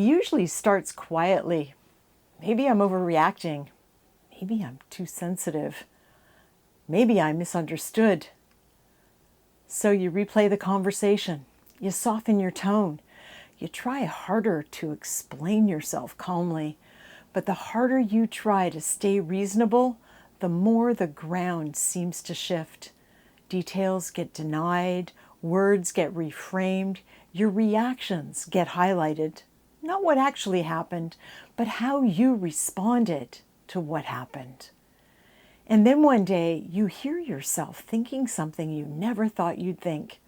Usually starts quietly. Maybe I'm overreacting. Maybe I'm too sensitive. Maybe I misunderstood. So you replay the conversation. You soften your tone. You try harder to explain yourself calmly. But the harder you try to stay reasonable, the more the ground seems to shift. Details get denied, words get reframed, your reactions get highlighted. Not what actually happened, but how you responded to what happened. And then one day you hear yourself thinking something you never thought you'd think.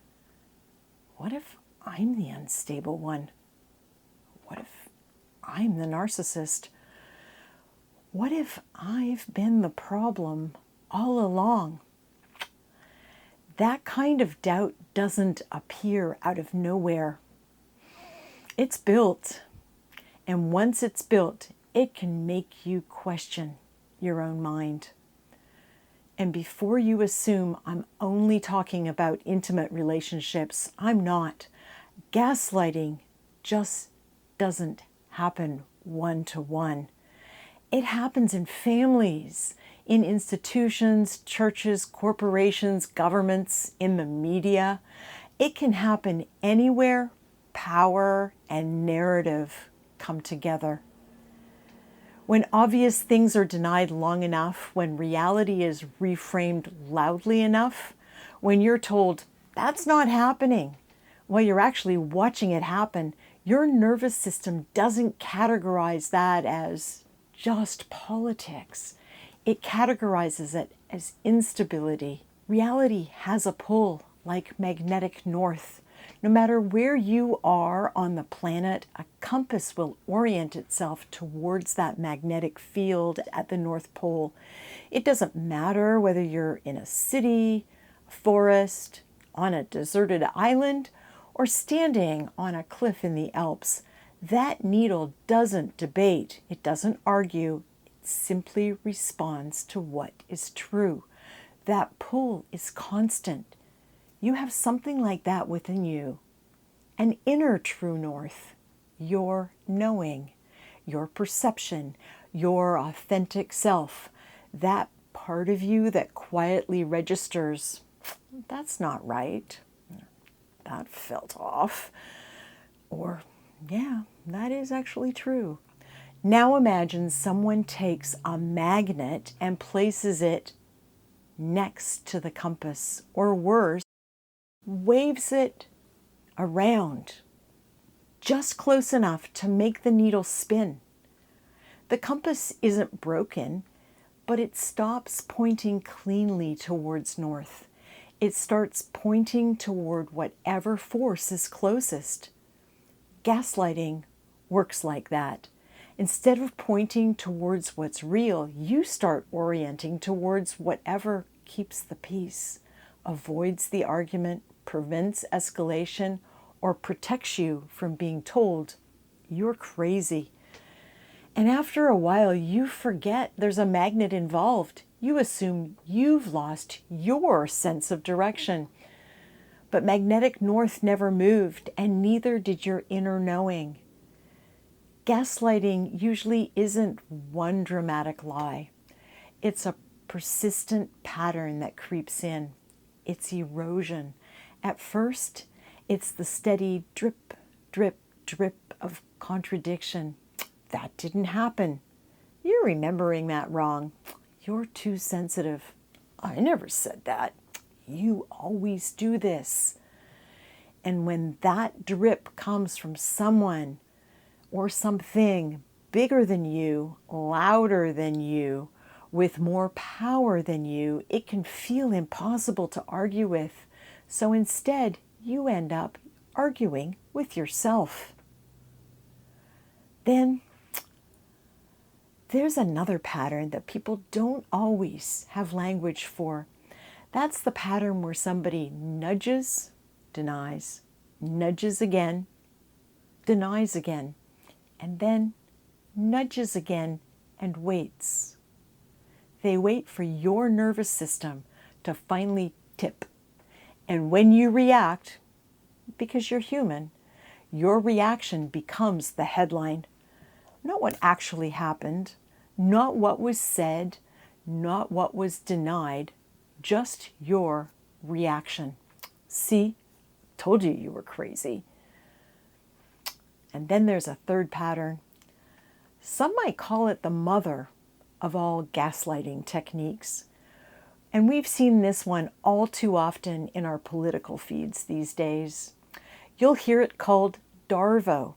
What if I'm the unstable one? What if I'm the narcissist? What if I've been the problem all along? That kind of doubt doesn't appear out of nowhere. It's built. And once it's built, it can make you question your own mind. And before you assume I'm only talking about intimate relationships, I'm not. Gaslighting just doesn't happen one-to-one. It happens in families, in institutions, churches, corporations, governments, in the media. It can happen anywhere power and narrative come together. When obvious things are denied long enough, when reality is reframed loudly enough, when you're told, that's not happening, while you're actually watching it happen, your nervous system doesn't categorize that as just politics. It categorizes it as instability. Reality has a pull, like magnetic north. No matter where you are on the planet, a compass will orient itself towards that magnetic field at the North Pole. It doesn't matter whether you're in a city, a forest, on a deserted island, or standing on a cliff in the Alps. That needle doesn't debate, it doesn't argue, it simply responds to what is true. That pull is constant. You have something like that within you, an inner true north, your knowing, your perception, your authentic self, that part of you that quietly registers, that's not right, that felt off, or yeah, that is actually true. Now imagine someone takes a magnet and places it next to the compass, or worse, waves it around just close enough to make the needle spin. The compass isn't broken, but it stops pointing cleanly towards north. It starts pointing toward whatever force is closest. Gaslighting works like that. Instead of pointing towards what's real, you start orienting towards whatever keeps the peace, avoids the argument, prevents escalation, or protects you from being told you're crazy. And after a while, you forget there's a magnet involved. You assume you've lost your sense of direction. But magnetic north never moved, and neither did your inner knowing. Gaslighting usually isn't one dramatic lie. It's a persistent pattern that creeps in. It's erosion. At first, it's the steady drip, drip, drip of contradiction. That didn't happen. You're remembering that wrong. You're too sensitive. I never said that. You always do this. And when that drip comes from someone or something bigger than you, louder than you, with more power than you, it can feel impossible to argue with. So instead, you end up arguing with yourself. Then there's another pattern that people don't always have language for. That's the pattern where somebody nudges, denies, nudges again, denies again, and then nudges again and waits. They wait for your nervous system to finally tip. And when you react, because you're human, Your reaction becomes the headline. Not what actually happened, not what was said, not what was denied, just your reaction. See, told you were crazy. And then there's a third pattern. Some might call it the mother of all gaslighting techniques. And we've seen this one all too often in our political feeds these days. You'll hear it called DARVO,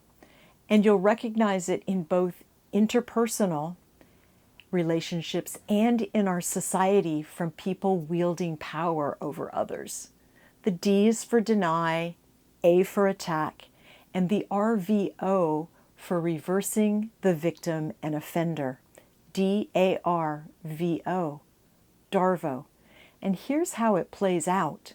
and you'll recognize it in both interpersonal relationships and in our society from people wielding power over others. The D is for deny, A for attack, and the RVO for reversing the victim and offender. DARVO, DARVO. And here's how it plays out.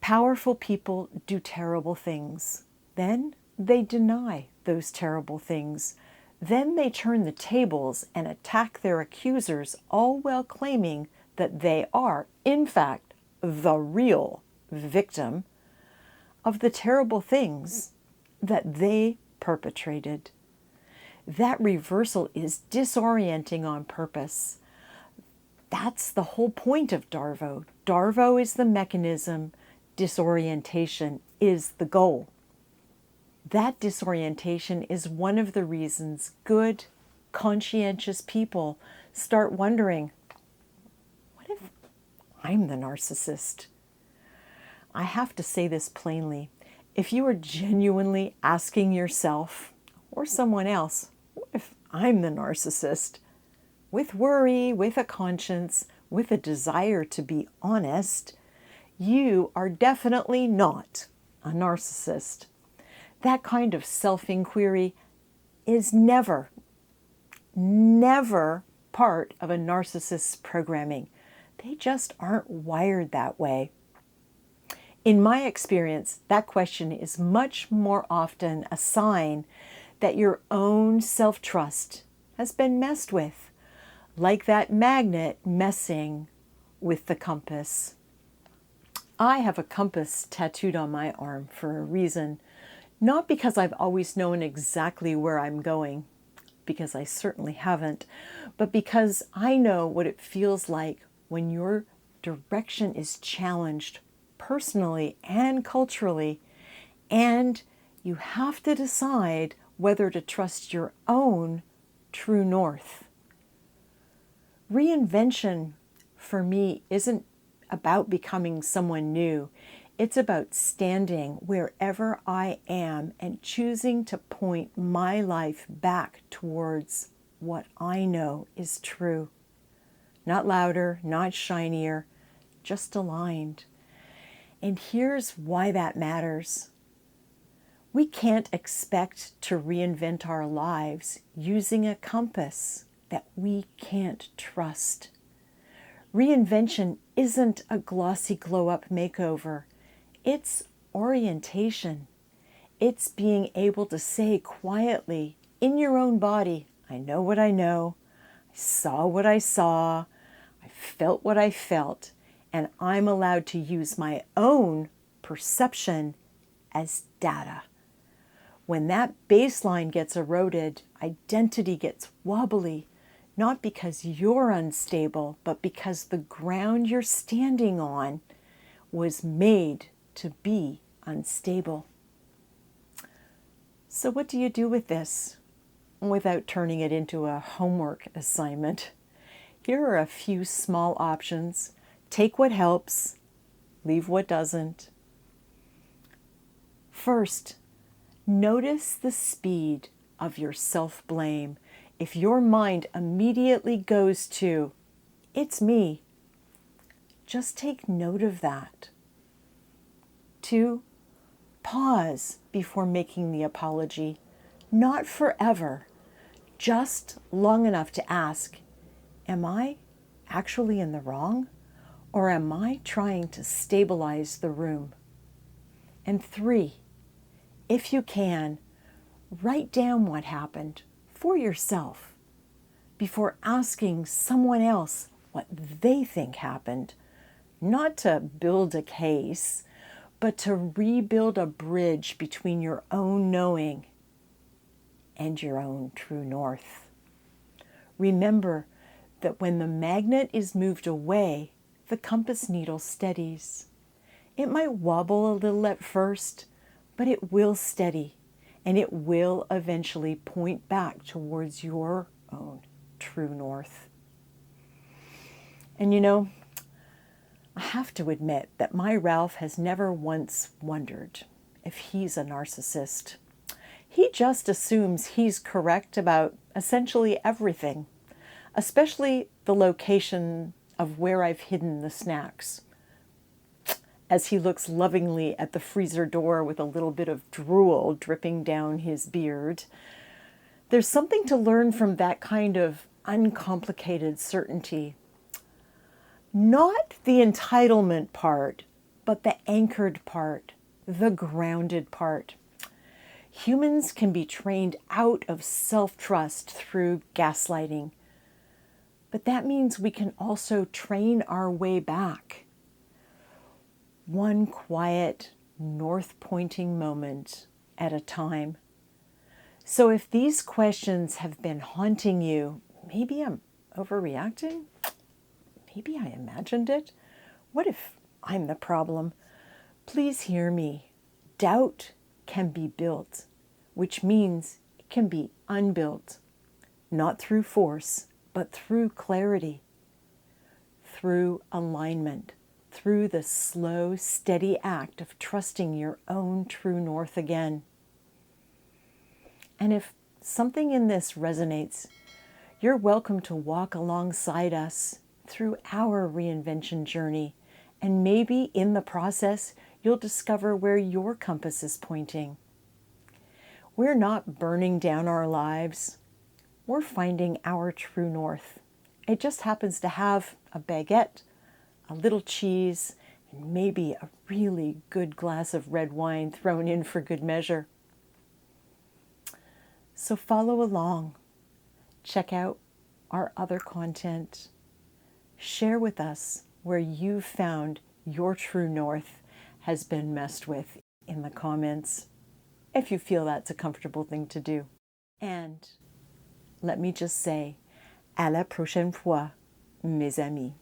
Powerful people do terrible things. Then they deny those terrible things. Then they turn the tables and attack their accusers, all while claiming that they are, in fact, the real victim of the terrible things that they perpetrated. That reversal is disorienting on purpose. That's the whole point of DARVO. DARVO is the mechanism, disorientation is the goal. That disorientation is one of the reasons good, conscientious people start wondering, what if I'm the narcissist? I have to say this plainly. If you are genuinely asking yourself or someone else, what if I'm the narcissist? With worry, with a conscience, with a desire to be honest, you are definitely not a narcissist. That kind of self-inquiry is never part of a narcissist's programming. They just aren't wired that way. In my experience, that question is much more often a sign that your own self-trust has been messed with, like that magnet messing with the compass. I have a compass tattooed on my arm for a reason. Not because I've always known exactly where I'm going, because I certainly haven't, but because I know what it feels like when your direction is challenged personally and culturally, and you have to decide whether to trust your own true north. Reinvention, for me, isn't about becoming someone new. It's about standing wherever I am and choosing to point my life back towards what I know is true. Not louder, not shinier, just aligned. And here's why that matters. We can't expect to reinvent our lives using a compass that we can't trust. Reinvention isn't a glossy glow-up makeover. It's orientation. It's being able to say quietly in your own body, I know what I know, I saw what I saw, I felt what I felt, and I'm allowed to use my own perception as data. When that baseline gets eroded, identity gets wobbly, not because you're unstable, but because the ground you're standing on was made to be unstable. So what do you do with this without turning it into a homework assignment? Here are a few small options. Take what helps, leave what doesn't. First, notice the speed of your self-blame. If your mind immediately goes to, it's me, just take note of that. 2, pause before making the apology. Not forever, just long enough to ask, am I actually in the wrong? Or am I trying to stabilize the room? And 3, if you can, write down what happened for yourself before asking someone else what they think happened. Not to build a case, but to rebuild a bridge between your own knowing and your own true north. Remember that when the magnet is moved away, the compass needle steadies. It might wobble a little at first, but it will steady, and it will eventually point back towards your own true north. And you know, I have to admit that my Ralph has never once wondered if he's a narcissist. He just assumes he's correct about essentially everything, especially the location of where I've hidden the snacks. As he looks lovingly at the freezer door with a little bit of drool dripping down his beard, there's something to learn from that kind of uncomplicated certainty. Not the entitlement part, but the anchored part, the grounded part. Humans can be trained out of self-trust through gaslighting, but that means we can also train our way back. One quiet, north-pointing moment at a time. So if these questions have been haunting you, maybe I'm overreacting? Maybe I imagined it. What if I'm the problem? Please hear me. Doubt can be built, which means it can be unbuilt, not through force, but through clarity, through alignment, through the slow, steady act of trusting your own true north again. And if something in this resonates, you're welcome to walk alongside us through our reinvention journey, and maybe in the process, you'll discover where your compass is pointing. We're not burning down our lives. We're finding our true north. It just happens to have a baguette, a little cheese, and maybe a really good glass of red wine thrown in for good measure. So follow along. Check out our other content. Share with us where you've found your true north has been messed with in the comments, if you feel that's a comfortable thing to do. And let me just say, à la prochaine fois, mes amis.